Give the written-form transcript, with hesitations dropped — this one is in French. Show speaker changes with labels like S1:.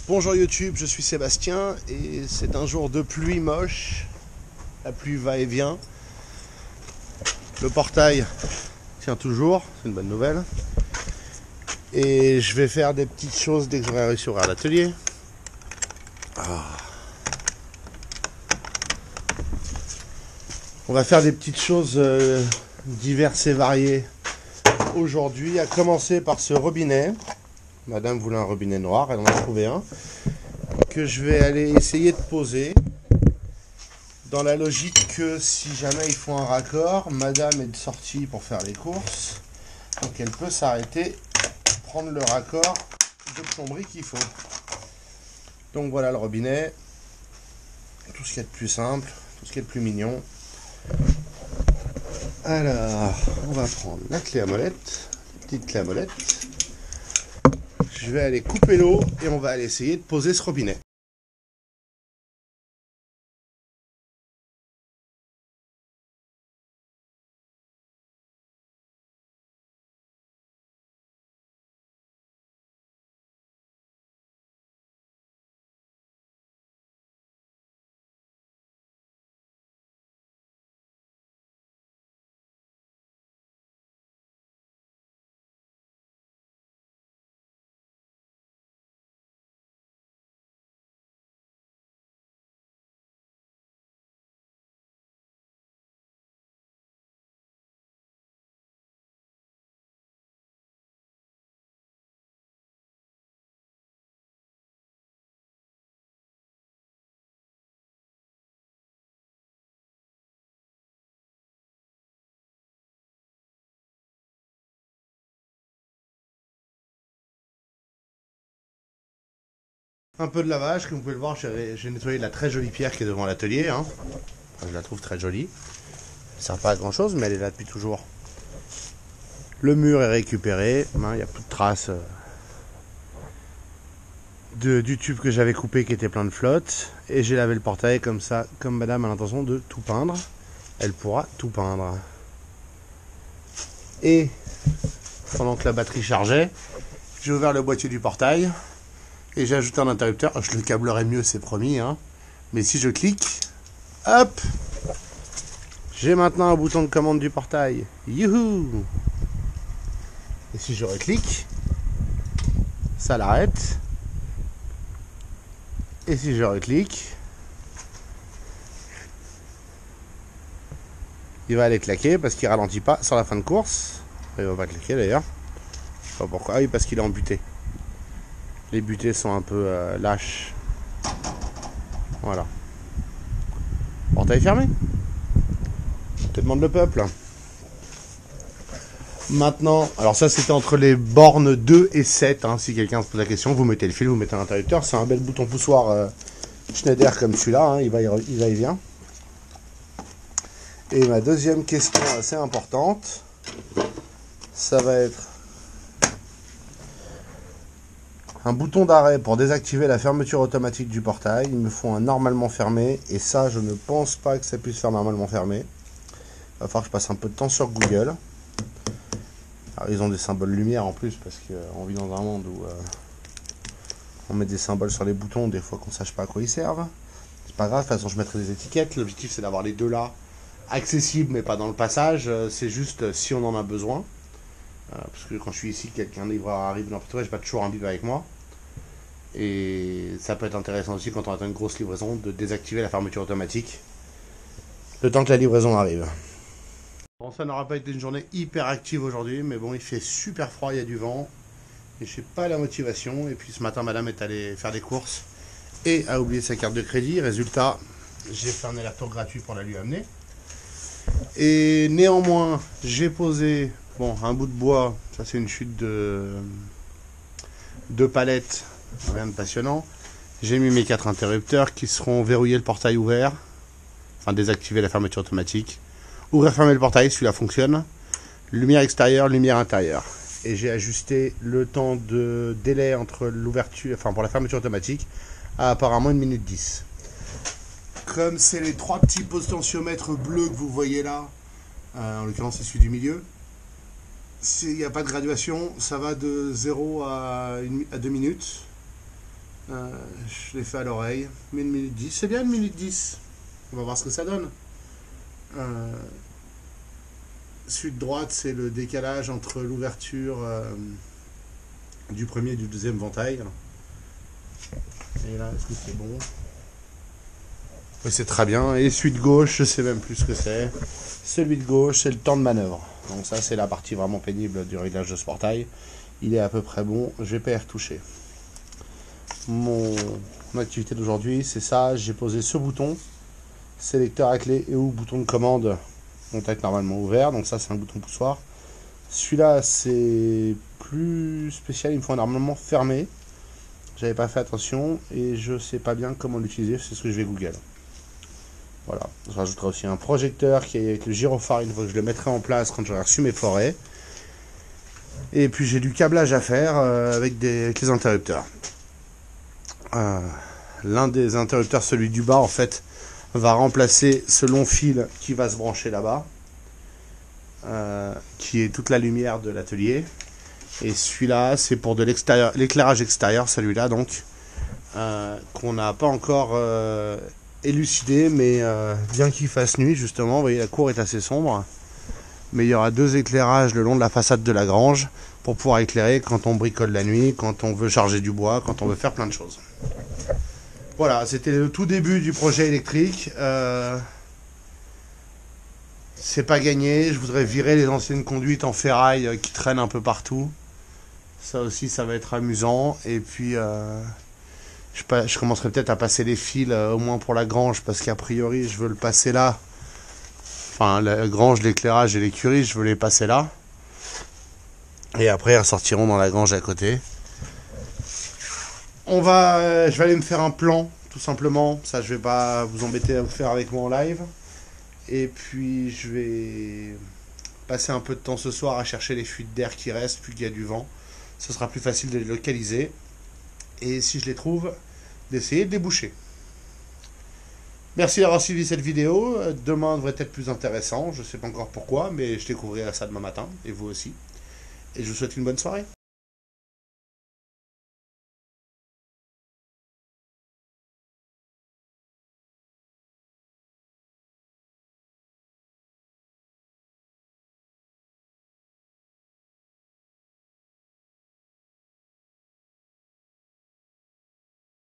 S1: Bonjour YouTube, je suis Sébastien et c'est un jour de pluie moche. La pluie va et vient. Le portail tient toujours, c'est une bonne nouvelle. Et je vais faire des petites choses dès que j'aurai réussi à ouvrir l'atelier. On va faire des petites choses diverses et variées aujourd'hui, à commencer par ce robinet. Madame voulait un robinet noir, elle en a trouvé un, que je vais aller essayer de poser. Dans la logique que si jamais il faut un raccord, madame est sortie pour faire les courses. Donc elle peut s'arrêter, prendre le raccord de plomberie qu'il faut. Donc voilà le robinet. Tout ce qu'il y a de plus simple, tout ce qui est de plus mignon. Alors, on va prendre la clé à molette, la petite clé à molette. Je vais aller couper l'eau et on va aller essayer de poser ce robinet. Un peu de lavage, comme vous pouvez le voir, j'ai nettoyé la très jolie pierre qui est devant l'atelier. Enfin, je la trouve très jolie. Elle ne sert pas à grand chose, mais elle est là depuis toujours. Le mur est récupéré, il n'y a plus de traces du tube que j'avais coupé qui était plein de flotte. Et j'ai lavé le portail comme ça, comme madame a l'intention de tout peindre. Elle pourra tout peindre. Et pendant que la batterie chargeait, j'ai ouvert le boîtier du portail. Et j'ai ajouté un interrupteur. Je le câblerai mieux, c'est promis. Hein. Mais si je clique, hop, j'ai maintenant un bouton de commande du portail. Youhou! Et si je reclique, ça l'arrête. Et si je reclique, il va aller claquer parce qu'il ralentit pas sur la fin de course. Il va pas claquer d'ailleurs. Je sais pas pourquoi. Ah oui, parce qu'il est en butée. Les butées sont un peu lâches. Voilà. Portail fermé. Je te demande le peuple. Maintenant, alors ça c'était entre les bornes 2 et 7. Hein, si quelqu'un se pose la question, vous mettez le fil, vous mettez un interrupteur. C'est un bel bouton poussoir Schneider comme celui-là. Hein, il va et vient. Et ma deuxième question assez importante, ça va être un bouton d'arrêt pour désactiver la fermeture automatique du portail. Il me faut un normalement fermé. Et ça, je ne pense pas que ça puisse faire normalement fermé. Il va falloir que je passe un peu de temps sur Google. Alors, ils ont des symboles lumière en plus, parce qu'on vit dans un monde où on met des symboles sur les boutons, des fois qu'on ne sache pas à quoi ils servent. C'est pas grave, de toute façon je mettrai des étiquettes. L'objectif c'est d'avoir les deux là, accessibles mais pas dans le passage. C'est juste si on en a besoin. Parce que quand je suis ici, quelqu'un livreur arrive n'importe quoi, j'ai pas toujours un bip avec moi. Et ça peut être intéressant aussi quand on attend une grosse livraison de désactiver la fermeture automatique le temps que la livraison arrive. Bon, ça n'aura pas été une journée hyper active aujourd'hui, mais bon, il fait super froid, il y a du vent et j'ai pas la motivation. Et puis ce matin, madame est allée faire des courses et a oublié sa carte de crédit. Résultat, j'ai fait un aller-retour gratuit pour la lui amener. Et néanmoins, j'ai posé un bout de bois. Ça, c'est une chute de palettes. Rien de passionnant. J'ai mis mes 4 interrupteurs qui seront verrouiller le portail ouvert. Enfin, désactiver la fermeture automatique. Ouvrir, fermer le portail, celui-là fonctionne. Lumière extérieure, lumière intérieure. Et j'ai ajusté le temps de délai entre l'ouverture, pour la fermeture automatique, à apparemment 1 minute 10. Comme c'est les 3 petits potentiomètres bleus que vous voyez là, en l'occurrence c'est celui du milieu, il n'y a pas de graduation, ça va de 0 à 2 minutes. Je l'ai fait à l'oreille. Mais 1 minute 10. C'est bien 1 minute 10. On va voir ce que ça donne. Suite droite, c'est le décalage entre l'ouverture du premier et du deuxième ventail. Et là, est-ce que c'est bon? Oui, c'est très bien. Et suite gauche, je sais même plus ce que c'est. Celui de gauche, c'est le temps de manœuvre. Donc ça, c'est la partie vraiment pénible du réglage de ce portail. Il est à peu près bon. Je vais pas y retoucher. Mon activité d'aujourd'hui, c'est ça. J'ai posé ce bouton, sélecteur à clé et ou bouton de commande vont être normalement ouverts. Donc ça, c'est un bouton poussoir. Celui-là, c'est plus spécial. Il me faut normalement fermer. J'avais pas fait attention et je sais pas bien comment l'utiliser. C'est ce que je vais Google. Voilà. Je rajouterai aussi un projecteur qui est avec le gyrophare une fois que je le mettrai en place quand j'aurai reçu mes forêts. Et puis j'ai du câblage à faire avec les interrupteurs. L'un des interrupteurs, celui du bas, en fait, va remplacer ce long fil qui va se brancher là-bas, qui est toute la lumière de l'atelier. Et celui-là, c'est pour de l'extérieur, l'éclairage extérieur, celui-là, donc, qu'on n'a pas encore élucidé, mais bien qu'il fasse nuit, justement, vous voyez, la cour est assez sombre. Mais il y aura 2 éclairages le long de la façade de la grange pour pouvoir éclairer quand on bricole la nuit, quand on veut charger du bois, quand on veut faire plein de choses. Voilà, c'était le tout début du projet électrique. C'est pas gagné, je voudrais virer les anciennes conduites en ferraille qui traînent un peu partout. Ça aussi, ça va être amusant. Et puis, je commencerai peut-être à passer les fils, au moins pour la grange, parce qu'a priori, je veux le passer là. Enfin, la grange, l'éclairage et l'écurie, je veux les passer là. Et après, ils ressortiront dans la grange à côté. Je vais aller me faire un plan, tout simplement. Ça, je vais pas vous embêter à vous faire avec moi en live. Et puis, je vais passer un peu de temps ce soir à chercher les fuites d'air qui restent, puis qu'il y a du vent. Ce sera plus facile de les localiser. Et si je les trouve, d'essayer de les boucher. Merci d'avoir suivi cette vidéo. Demain devrait être plus intéressant. Je ne sais pas encore pourquoi, mais je découvrirai ça demain matin. Et vous aussi. Et je vous souhaite une bonne soirée.